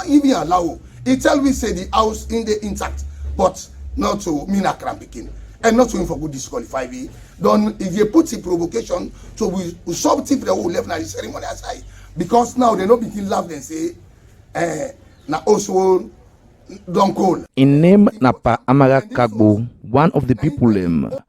even allow. He tell me say the house in the intact, but not to me na crampiking. And not to him for good disqualify me. Then if you put the provocation, so we some people that will left now the ceremony aside. Because now they don't begin laugh and say, na also don't call. In name na Pa Amara Kagbo, one of the people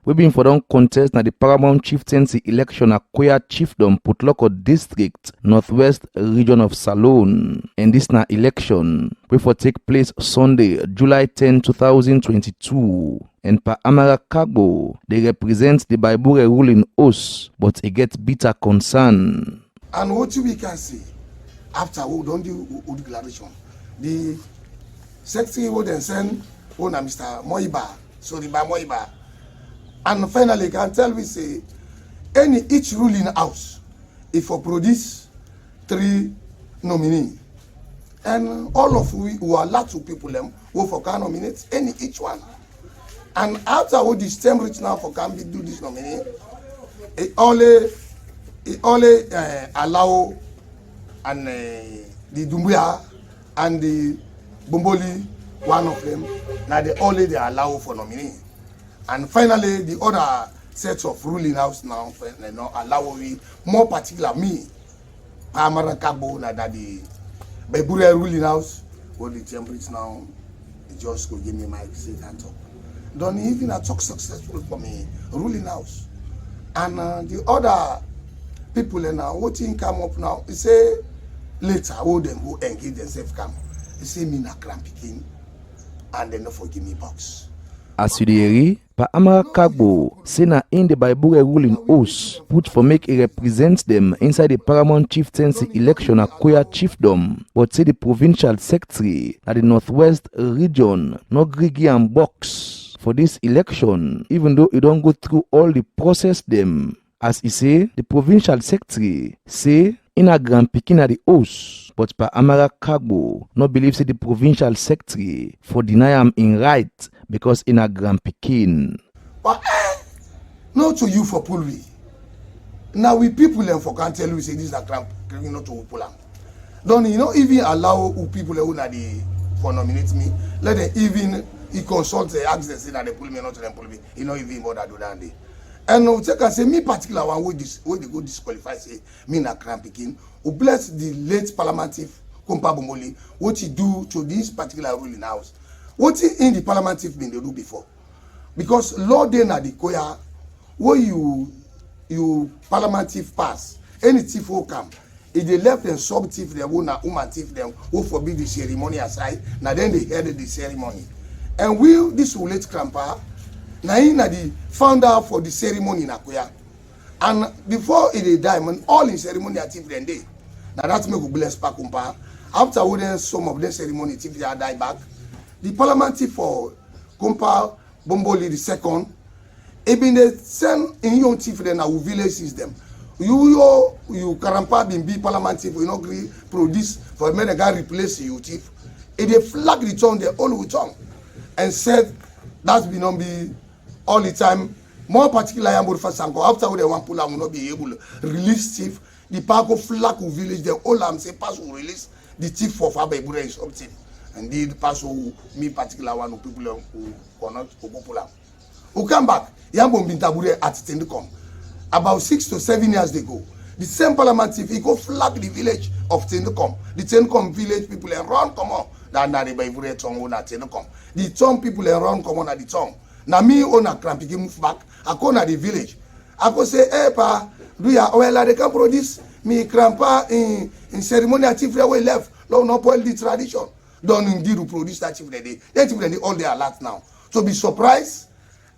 we been for don contest na the Paramount Chieftaincy election at KOYA Chiefdom Putloko District, Northwest Region of Salone. And this na election we for take place Sunday, July 10, 2022. And Pa Amara Kagbo, they represent the Bai Bureh ruling house, but it gets bitter concern. And what we can see after we don't do declaration, the secretary would then send Mr. Moiba, sorry, by Moiba, and finally can tell me say each ruling house if for produce 3 nominees, and all of we who are allowed to people who for can nominate each one. And after we this term reach now for can be do this nominee, it only allow and the Dumbuya and the Bomboli, one of them, now they allow for nominee. And finally the other sets of ruling house now allow we, more particular me, Amara Kagbo, that the Bai Bureh ruling house, what the temperature now, it just go give me my seat and talk. Don't even a talk successful for me ruling house. And the other people now, what thing come up now, they say later, all them who engage themselves come. They say me na crampiking and they not forgive me box. As you hear, Pa Amara Kagbo say na in the Bai Bureh ruling house put for make it represent them inside the Paramount Chieftaincy election at KOYA Chiefdom, but say the provincial secretary at the Northwest Region no grigi and box for this election, even though it don't go through all the process them. As he say, the provincial secretary say in a grand picking at the house, but Pa Amara Kagbo no believe say the provincial secretary for deny him in right because in a grand picking. But not to you for pull we. Now we people for can tell you say this is a grand picking not to pull am. Don't even allow people who na the for nominate me. Let them even he consult the ask them say that they pull me not to them pull me. He not even bother do that day. And no take and say me particular one where they go disqualify say me na crampiking who bless the late parliamentary Kompa Bomoli what he do to this particular ruling house. What he in the parliamentary been they do before. Because law day na the KOYA where you parliamentary pass any thief who come. If they left them sub thief them who na woman thief them who forbid the ceremony aside, now then they headed the ceremony. And will this will late Krampa na the founder for the ceremony in KOYA. And before it diamond, all in ceremony at different day. Now that's me who bless Pakumpa. After we then some of the ceremony if they die back, the parliamentary for Kompa Bomboli the second, even they send in young chief then our village system. You Karampa bin be parliamentary for not produce for men guy replace you chief. If they flag the tongue, they all with tongue. And said that's be not be all the time. More particularly, after they want pull, I will not be able to release chief. The Paco flag village, the all I'm say pass will release the chief for Bai Bureh is up team. And the pass me particular one of people who are not popular. Who come back, Yambo Bintabure at Tendcom. About 6 to 7 years ago, the same parliament chief, he go flag the village of Tendcom. The Tendcom village people and run come on. That na the Bai Bureh tongue on at Tendcom. The tongue people and run come on at the tongue. Na me own a crampy move back. I go na the village. I go say, hey pa, do ya well they can produce me crampa in ceremony at chief way left. No, no spoil the tradition. Don't indeed produce that chief day. That chief day all they are alert now. So be surprised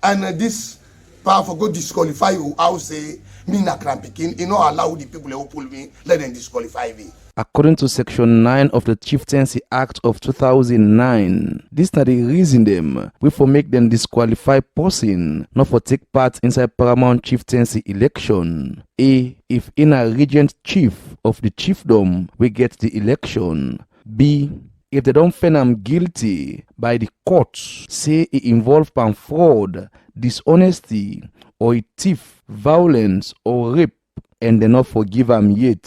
and this powerful go disqualify you. I will say me na crampiking. You know allow the people who pull me, let them disqualify me. According to Section 9 of the Chieftaincy Act of 2009, this is the reason them we for make them disqualify person not for take part inside Paramount Chieftaincy election. A. If in a regent chief of the chiefdom we get the election. B. If they don't find them guilty by the courts, say it involve fraud, dishonesty, or a thief, violence, or rape, and they not forgive them yet.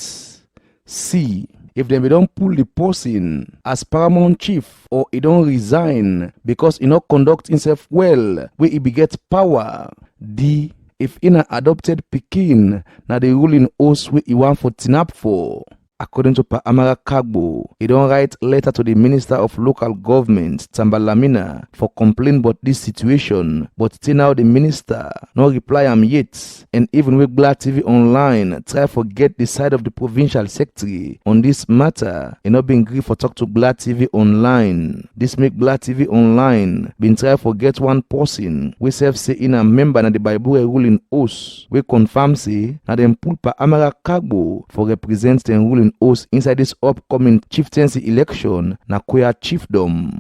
C. if dem don't pull the person as paramount chief or he don't resign because he not conduct himself well where he beget power. D. If in a adopted pikin na the ruling house where he want for tinap for. According to Pa Amara Kagbo, he don't write letter to the Minister of Local Government, Tambalamina, for complain about this situation, but till now the minister no reply am yet, and even with Gov't TV Online try to get the side of the provincial secretary on this matter, he not been agree for talk to Gov't TV Online. This make Gov't TV Online been try for get one person we self say in a member na the Bai Bureh ruling house, we confirm say na dem pull Pa Amara Kagbo for represent the ruling host inside this upcoming chieftaincy election na KOYA chiefdom.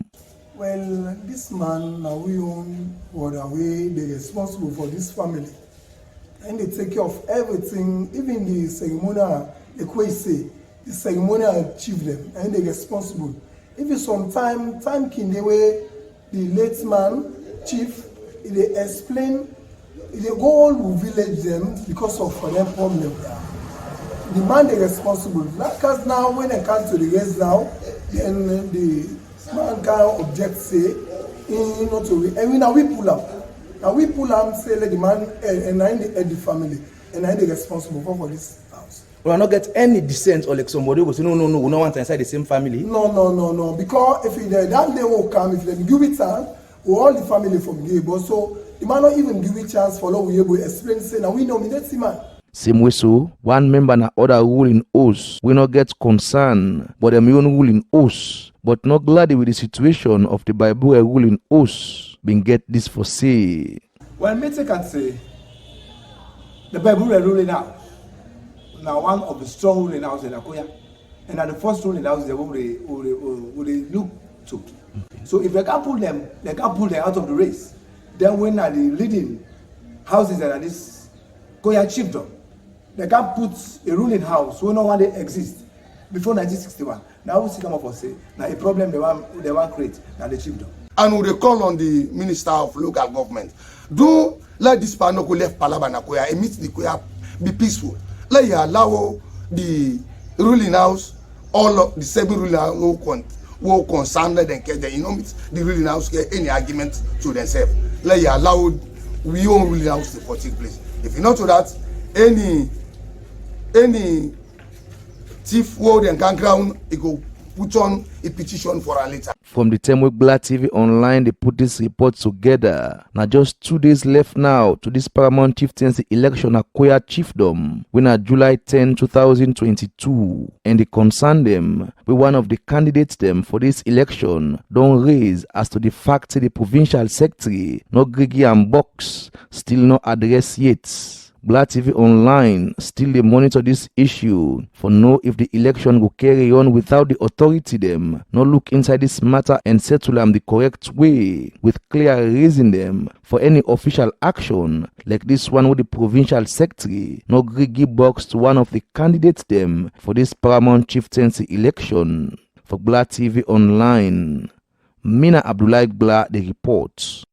Well, this man now we own or the way they responsible for this family, and they take care of everything, even the ceremonial, the KOYA, the ceremonial chiefdom, and they responsible. Even some time can they way the late man chief, they explain, they go all to village them because of for them problem there. The man is responsible. Because now when I come to the rest now, then the man can object say, not to and now we pull up. Now we pull up say let the man and I the family and I the responsible for this house. We will not get any dissent or like somebody will say no, we don't want inside the same family. No. Because if that day will come, if they give it time, all the family from here, but so the man not even give it chance for we able to explain say now we nominate the man. Same way so, one member na other ruling house we not get concern, but them own ruling house, but not glad with the situation of the Bai Bureh ruling house being get this for say. Well, me can say the Bai Bureh ruling house now one of the strong ruling house in KOYA, and at the first ruling house they will look to. So if they can't pull them, they can't pull them out of the race. Then when are the leading houses that are this KOYA chiefdom, they can't put a ruling house where no one they exist before 1961. Now we see come up and say now a problem they want create now the chiefdom. And we call on the Minister of Local Government. Do let this panel go left Palaba na KOYA, and meet the KOYA be peaceful. Let you allow the ruling house, all of the 7 ruling house will concern them get the the ruling house get any argument to themselves. Let you allow we own ruling house to take place. If you not to that, any thief world and ground, it go put on a petition for a letter. From the time with Gov't TV Online, they put this report together. Now just 2 days left now to this paramount chieftaincy election at KOYA chiefdom, when at July 10, 2022. And they concern them with one of the candidates them for this election don't raise as to the fact that the provincial secretary, no Grigi and Box, still no address yet. Gov't TV Online still they monitor this issue for know if the election will carry on without the authority them. No look inside this matter and settle them the correct way with clear reason them for any official action like this one with the provincial secretary no give box to one of the candidates them for this paramount chieftaincy election. For Gov't TV Online, Mina Abdullah Gla the report.